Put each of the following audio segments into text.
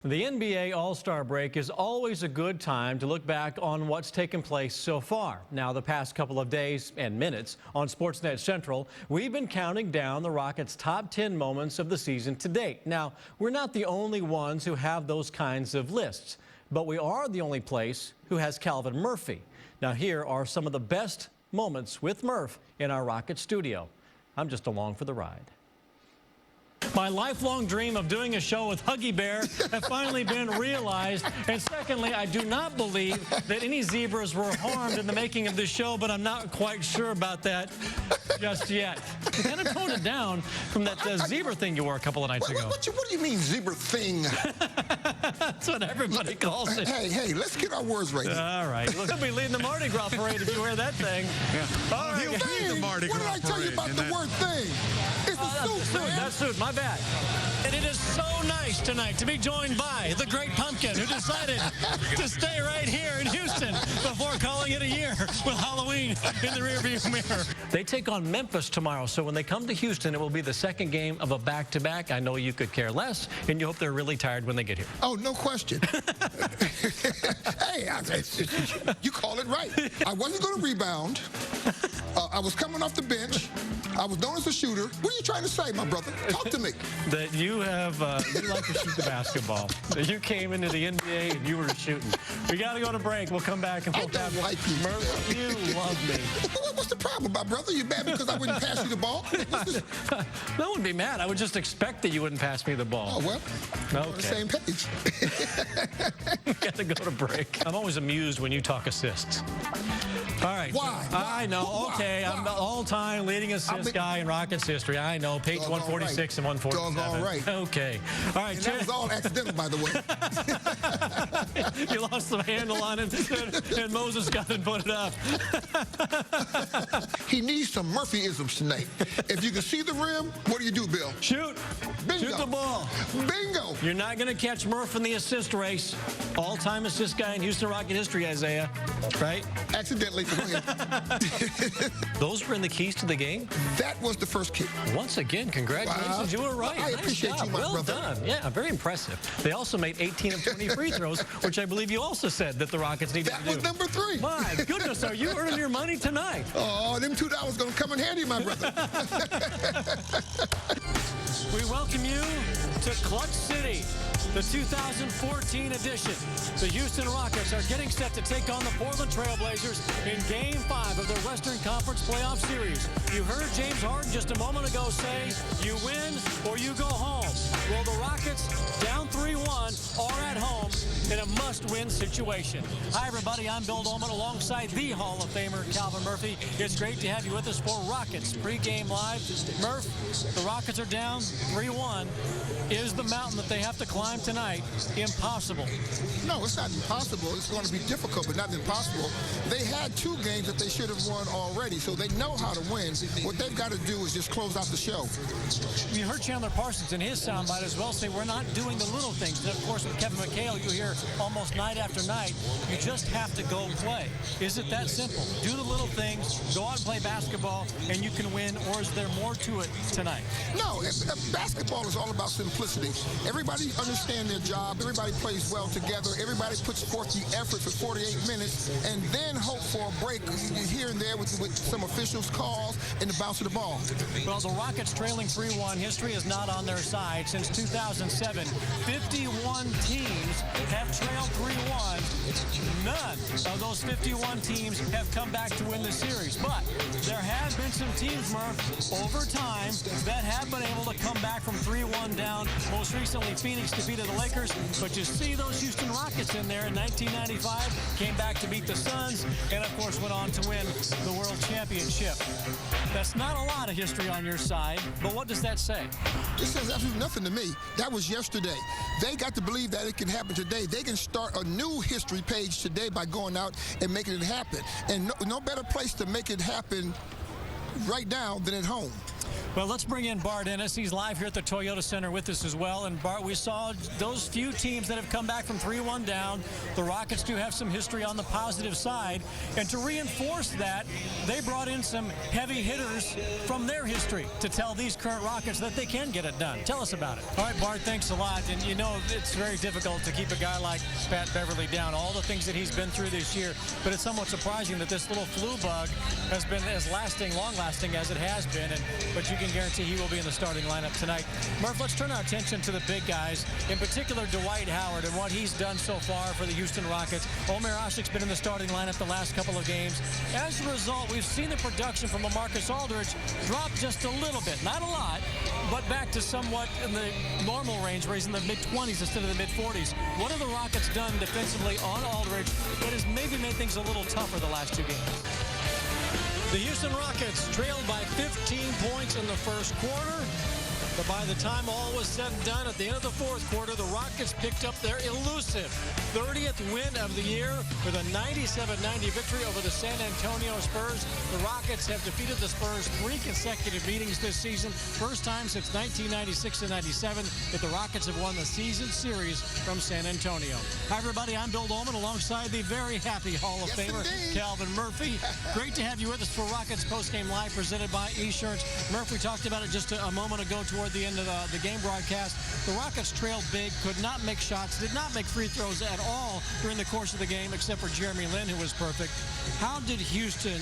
The NBA All-Star break is always a good time to look back on what's taken place so far. Now, the past couple of days and minutes on Sportsnet Central, we've been counting down the Rockets' top 10 moments of the season to date. Now, we're not the only ones who have those kinds of lists, but we are the only place who has Calvin Murphy. Now, here are some of the best moments with Murph in our Rocket studio. I'm just along for the ride. My lifelong dream of doing a show with Huggy Bear has finally been realized. And secondly, I do not believe that any zebras were harmed in the making of this show, but I'm not quite sure about that just yet. You kind of toned it down from that zebra thing you wore a couple of nights ago. What do you mean zebra thing? That's what everybody calls it. Hey, let's get our words right. All right. Look, you'll be leading the Mardi Gras parade if you wear that thing. Yeah. All right. What did I tell you about the word thing? It's a suit, man. That's suit. My bad. And it is so nice tonight to be joined by the Great Pumpkin, who decided to stay right here in Houston before calling it a year with Halloween in the rearview mirror. They take on Memphis tomorrow, so when they come to Houston, it will be the second game of a back-to-back. I know you could care less, and you hope they're really tired when they get here. Oh, no question. Hey, you call it right. I wasn't going to rebound. I was coming off the bench. I was known as a shooter. What are you trying to say, my brother? Talk to me. That you have, you like to shoot the basketball. That you came into the NBA and you were shooting. We got to go to break. We'll come back and we'll have like you. Murph, you love me. What's the problem, my brother? You mad because I wouldn't pass you the ball? No one would be mad. I would just expect that you wouldn't pass me the ball. Oh, well, okay. We're on the same page. We got to go to break. I'm always amused when you talk assists. All right. Why? I know. Why? Okay. Why? I'm the all-time leading assist guy in Rockets history. I know. Page 146 and 147. All right. Okay. All right. And that was all accidental, by the way. You lost the handle on it, and Moses got and put it up. He needs some Murphyisms tonight. If you can see the rim, what do you do, Bill? Shoot. Bingo. Shoot the ball. Bingo. You're not going to catch Murph in the assist race. All-time assist guy in Houston Rocket history, Isaiah. Right? Accidentally. Those were in the keys to the game? That was the first key. Once again, congratulations. You were right. I appreciate you, my brother. Well done. Yeah, very impressive. They also made 18 of 20 free throws, which I believe you also said that the Rockets needed to do. That was number 3. My goodness, are you earning your money tonight? Oh, them $2 going to come in handy, my brother. We welcome you to Clutch City, the 2014 edition. The Houston Rockets are getting set to take on the Portland Trailblazers in Game 5 of their Western Conference Playoff Series. You heard James Harden just a moment ago say, you win or you go home. Well, the Rockets, down 3-1, are at home in a must-win situation. Hi, everybody. I'm Bill Doleman alongside the Hall of Famer, Calvin Murphy. It's great to have you with us for Rockets Pre-Game Live. Murph, the Rockets are down 3-1. Is the mountain that they have to climb tonight impossible? No, it's not impossible. It's going to be difficult, but not impossible. They had 2 games that they should have won already, so they know how to win. What they've got to do is just close out the show. You heard Chandler Parsons in his soundbite as well say we're not doing the little things. And of course, with Kevin McHale, you hear almost night after night, you just have to go play. Is it that simple? Do the little things, go out and play basketball, and you can win, or is there more to it tonight? No, basketball is all about simplicity. Everybody understands their job. Everybody plays well together. Everybody puts forth the effort for 48 minutes and then hope for a break here and there with some officials' calls and the bounce of the ball. Well, the Rockets trailing 3-1. History is not on their side. Since 2007, 51 teams have trailed 3-1. None of those 51 teams have come back to win the series. But there have been some teams, Murph, over time that have been able to come back from 3-1 down. Most recently, Phoenix defeated the Lakers. But you see those Houston Rockets in there in 1995, came back to beat the Suns, and of course went on to win the World Championship. That's not a lot of history on your side, but what does that say? It says absolutely nothing to me. That was yesterday. They got to believe that it can happen today. They can start a new history page today by going out and making it happen. And no better place to make it happen right now than at home. Well, let's bring in Bart Ennis. He's live here at the Toyota Center with us as well. And Bart, we saw those few teams that have come back from 3-1 down. The Rockets do have some history on the positive side. And to reinforce that, they brought in some heavy hitters from their history to tell these current Rockets that they can get it done. Tell us about it. All right, Bart, thanks a lot. And you know, it's very difficult to keep a guy like Pat Beverly down, all the things that he's been through this year. But it's somewhat surprising that this little flu bug has been as long-lasting as it has been. But you can guarantee he will be in the starting lineup tonight. Murph, let's turn our attention to the big guys, in particular Dwight Howard and what he's done so far for the Houston Rockets. Omer Asik's been in the starting lineup the last couple of games. As a result, we've seen the production from LaMarcus Aldridge drop just a little bit. Not a lot, but back to somewhat in the normal range, where he's in the mid-20s instead of the mid-40s. What have the Rockets done defensively on Aldridge that has maybe made things a little tougher the last two games? The Houston Rockets trailed by 15 points in the first quarter. But by the time all was said and done, at the end of the fourth quarter, the Rockets picked up their elusive 30th win of the year with a 97-90 victory over the San Antonio Spurs. The Rockets have defeated the Spurs 3 consecutive meetings this season. First time since 1996 and 97 that the Rockets have won the season series from San Antonio. Hi, everybody. I'm Bill Doleman alongside the very happy Hall of Famer, indeed. Calvin Murphy. Great to have you with us for Rockets Postgame Live presented by Esurance. Murph, we talked about it just a moment ago toward the end of the game broadcast. The Rockets trailed big, could not make shots, did not make free throws at all during the course of the game, except for Jeremy Lin, who was perfect. How did Houston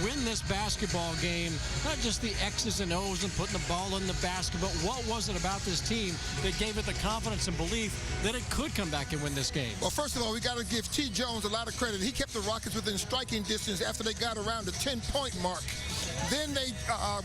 win this basketball game? Not just the X's and O's and putting the ball in the basket, but what was it about this team that gave it the confidence and belief that it could come back and win this game? Well, first of all, we got to give T. Jones a lot of credit. He kept the Rockets within striking distance after they got around the 10-point mark. Then they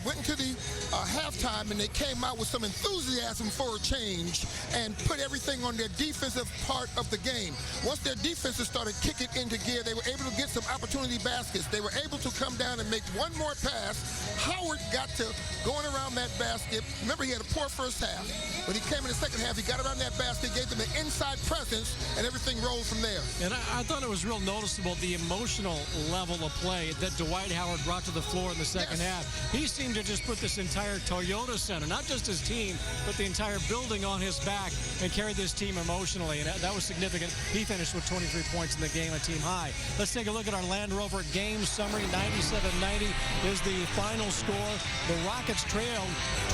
went into the halftime, and they came out with some enthusiasm for a change and put everything on their defensive part of the game. Once their defenses started kicking into gear, they were able to get some opportunity baskets. They were able to come down and make one more pass. Howard got to going around that basket. Remember, he had a poor first half. When he came in the second half, he got around that basket, gave them an inside presence, and everything rolled from there. And I thought it was real noticeable, the emotional level of play that Dwight Howard brought to the floor in the second half. He seemed to just put this entire Toyota Center, not just his team, but the entire building on his back and carried this team emotionally, and that was significant. He finished with 23 points in the game, a team high. Let's take a look at our Land Rover game summary. 97-90 is the final score. The Rockets trailed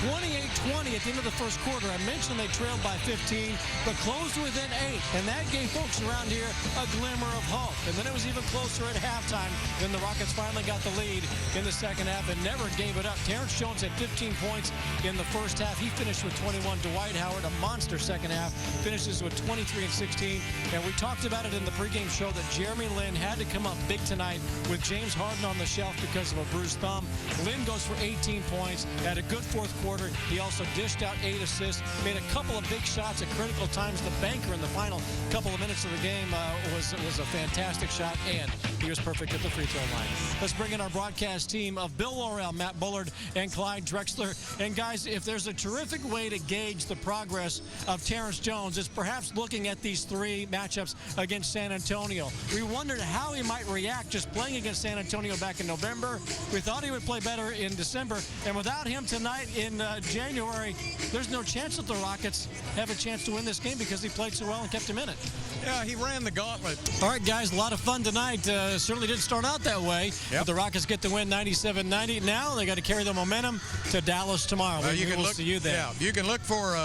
28-20 at the end of the first quarter. I mentioned they trailed by 15, but closed within 8, and that gave folks around here a glimmer of hope. And then it was even closer at halftime. Then the Rockets finally got the lead in the second half and never gave it up. Terrence Jones had 15 points in the first half. He finished with 21. Dwight Howard, a monster second half, finishes with 23 and 16. And we talked about it in the pregame show that Jeremy Lin had to come up big tonight with James Harden on the shelf because of a bruised thumb. Lin goes for 18 points, had a good fourth quarter. He also dished out 8 assists, made a couple of big shots at critical times. The banker in the final couple of minutes of the game was a fantastic shot, and he was perfect at the free throw line. Let's bring in our broadcast team of Bill Worrell, Matt Bullard, and Clyde Drexler. And guys, if there's a terrific way to gauge the progress of Terrence Jones, it's perhaps looking at these 3 matchups against San Antonio. We wondered how he might react just playing against San Antonio back in November. We thought he would play better in December, and without him tonight in January, there's no chance that the Rockets have a chance to win this game because he played so well and kept him in it. Yeah, he ran the gauntlet. All right, guys, a lot of fun tonight. Certainly didn't start out that way. Yep. But the Rockets get the win 97-90. Now they got to carry the momentum to Dallas tomorrow. You We can will look, see you there. Yeah, you can look for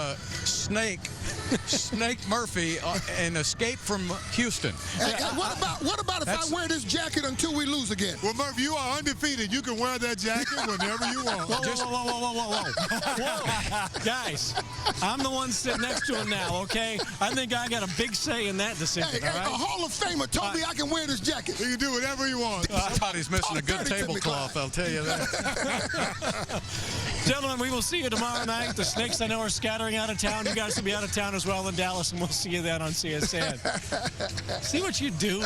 Snake Murphy and Escape from Houston. Hey, what about if I wear this jacket until we lose again? Well, Murph, you are undefeated. You can wear that jacket whenever you want. Whoa. Guys, I'm the one sitting next to him now, okay? I think I got a big say in that decision, Hey, all right? a Hall of Famer told me I can wear this jacket. You can do whatever you want. I thought he's missing a good dirty to me, tablecloth, Clyde. I'll tell you that. Gentlemen, we will see you tomorrow night. The Snakes, I know, are scattering out of town. You guys will be out of town as well in Dallas, and we'll see you then on CSN. See what you do?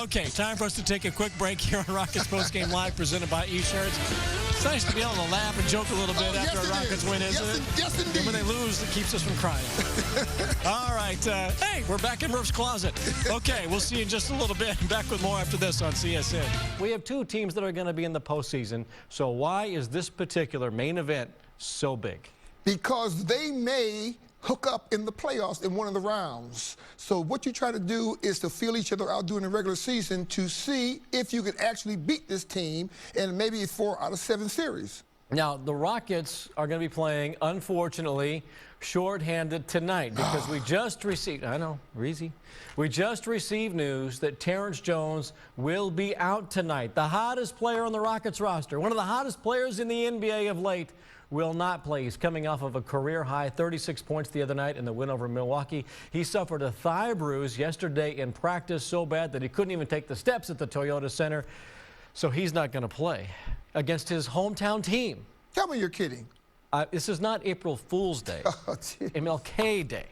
Okay, time for us to take a quick break here on Rockets Postgame Live, presented by Esurance. It's nice to be able to laugh and joke a little bit after a Rockets win, isn't it? Yes, indeed. And when they lose, it keeps us from crying. All right, hey, we're back in Murph's Closet. Okay, we'll see you in just a little bit. Back with more after this on CSN. We have two teams that are going to be in the postseason. So why is this particular main event so big? Because they may hook up in the playoffs in one of the rounds. So what you try to do is to feel each other out during the regular season to see if you can actually beat this team in maybe 4 out of 7 series. Now, the Rockets are going to be playing, unfortunately, shorthanded tonight because we just received, I know, Reezy, we just received news that Terrence Jones will be out tonight. The hottest player on the Rockets roster, one of the hottest players in the NBA of late, will not play. He's coming off of a career-high 36 points the other night in the win over Milwaukee. He suffered a thigh bruise yesterday in practice so bad that he couldn't even take the steps at the Toyota Center. So he's not going to play against his hometown team. Tell me you're kidding. This is not April Fool's Day. MLK Day.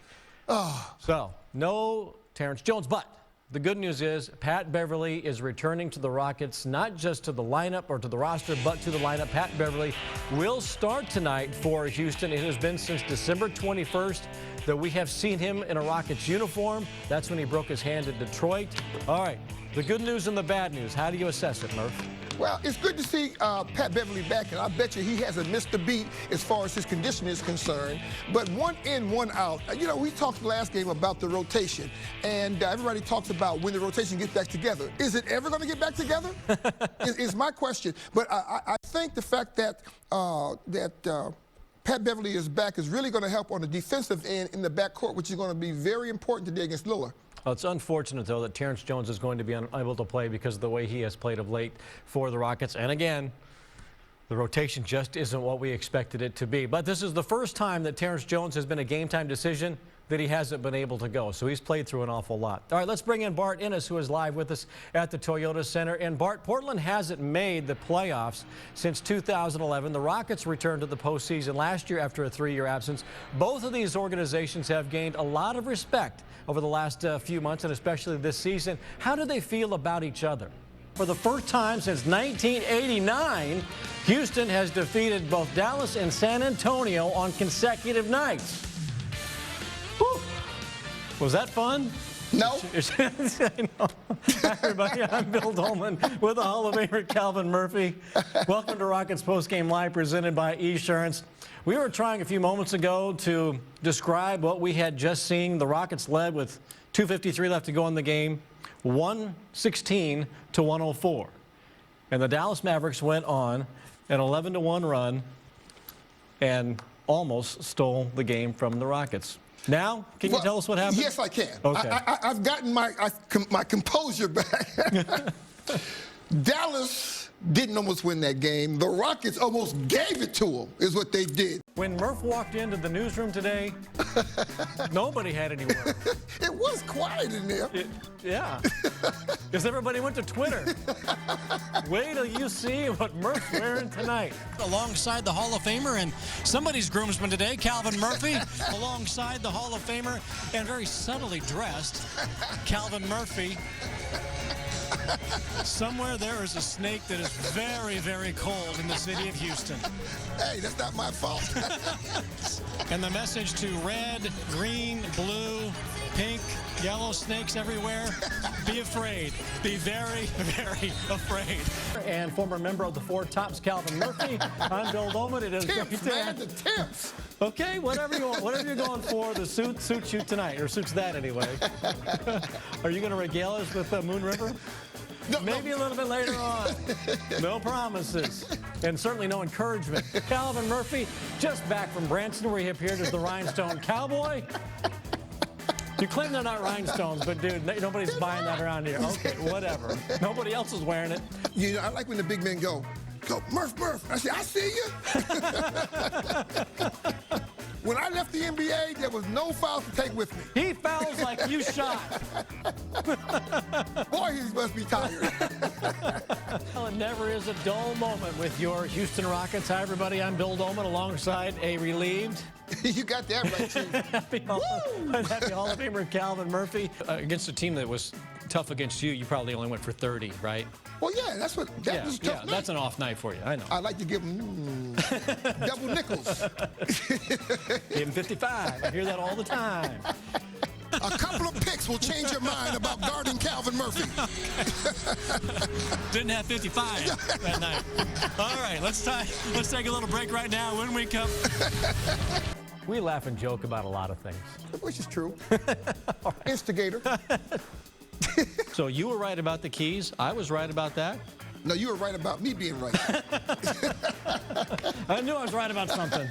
So no Terrence Jones, but the good news is Pat Beverly is returning to the Rockets, not just to the lineup or to the roster, but to the lineup. Pat Beverly will start tonight for Houston. It has been since December 21st that we have seen him in a Rockets uniform. That's when he broke his hand at Detroit. All right, the good news and the bad news. How do you assess it, Murph? Well, it's good to see Pat Beverly back, and I bet you he hasn't missed a beat as far as his condition is concerned. But 1 in, 1 out. You know, we talked last game about the rotation, and everybody talks about when the rotation gets back together. Is it ever going to get back together? is my question. But I think the fact that Pat Beverly is back is really going to help on the defensive end in the backcourt, which is going to be very important today against Lillard. Well, it's unfortunate, though, that Terrence Jones is going to be unable to play because of the way he has played of late for the Rockets. And again, the rotation just isn't what we expected it to be. But this is the first time that Terrence Jones has been a game-time decision that he hasn't been able to go. So he's played through an awful lot. All right, let's bring in Bart Innes, who is live with us at the Toyota Center. And Bart, Portland hasn't made the playoffs since 2011. The Rockets returned to the postseason last year after a 3-year absence. Both of these organizations have gained a lot of respect over the last few months, and especially this season. How do they feel about each other? For the first time since 1989, Houston has defeated both Dallas and San Antonio on consecutive nights. Whew. Was that fun? No. Hi, everybody. I'm Bill Doleman with the Hall of Famer Calvin Murphy. Welcome to Rockets Postgame Live, presented by Esurance. We were trying a few moments ago to describe what we had just seen. The Rockets led with 2:53 left to go in the game, 116 to 104. And the Dallas Mavericks went on an 11-1 run and almost stole the game from the Rockets. Now, can you tell us what happened? Yes, I can. Okay. I've gotten my composure back. Dallas didn't almost win that game. The Rockets almost gave it to them, is what they did. When Murph walked into the newsroom today, nobody had any words. It was quiet in there. Yeah. Because everybody went to Twitter. Wait till you see what Murph's wearing tonight. Alongside the Hall of Famer and somebody's groomsman today, Calvin Murphy. Alongside the Hall of Famer and very subtly dressed, Calvin Murphy. Somewhere there is a snake that is very, very cold in the city of Houston. Hey, that's not my fault. And the message to red, green, blue, pink, yellow snakes everywhere, be afraid. Be very, very afraid. And former member of the Four Tops, Calvin Murphy. I'm Bill Doleman. It is Temps, man, the temps. Okay, whatever you're going for, the suit suits you tonight, or suits that anyway. Are you going to regale us with Moon River? No, Maybe a little bit later on. No promises. And certainly no encouragement. Calvin Murphy, just back from Branson, where he appeared as the Rhinestone Cowboy. You claim they're not rhinestones, but dude, nobody's buying that around here. Okay, whatever. Nobody else is wearing it. You know, I like when the big men go, Murph. I say, I see you. When I left the NBA, there was no fouls to take with me. He fouls like you shot. Boy, he must be tired. Well, it never is a dull moment with your Houston Rockets. Hi, everybody. I'm Bill Doleman alongside a relieved. You got that right, too. Happy Hall of Famer Calvin Murphy. Against a team that was tough against you, you probably only went for 30, right? Well, yeah, that was a tough night. That's an off night for you, I know. I like to give them double nickels. Give him 55. I hear that all the time. A couple of picks will change your mind about guarding Calvin Murphy. Didn't have 55 that night. All right, let's take a little break right now. When we come, we laugh and joke about a lot of things. Which is true. Instigator. So you were right about the keys. I was right about that. No, you were right about me being right. I knew I was right about something.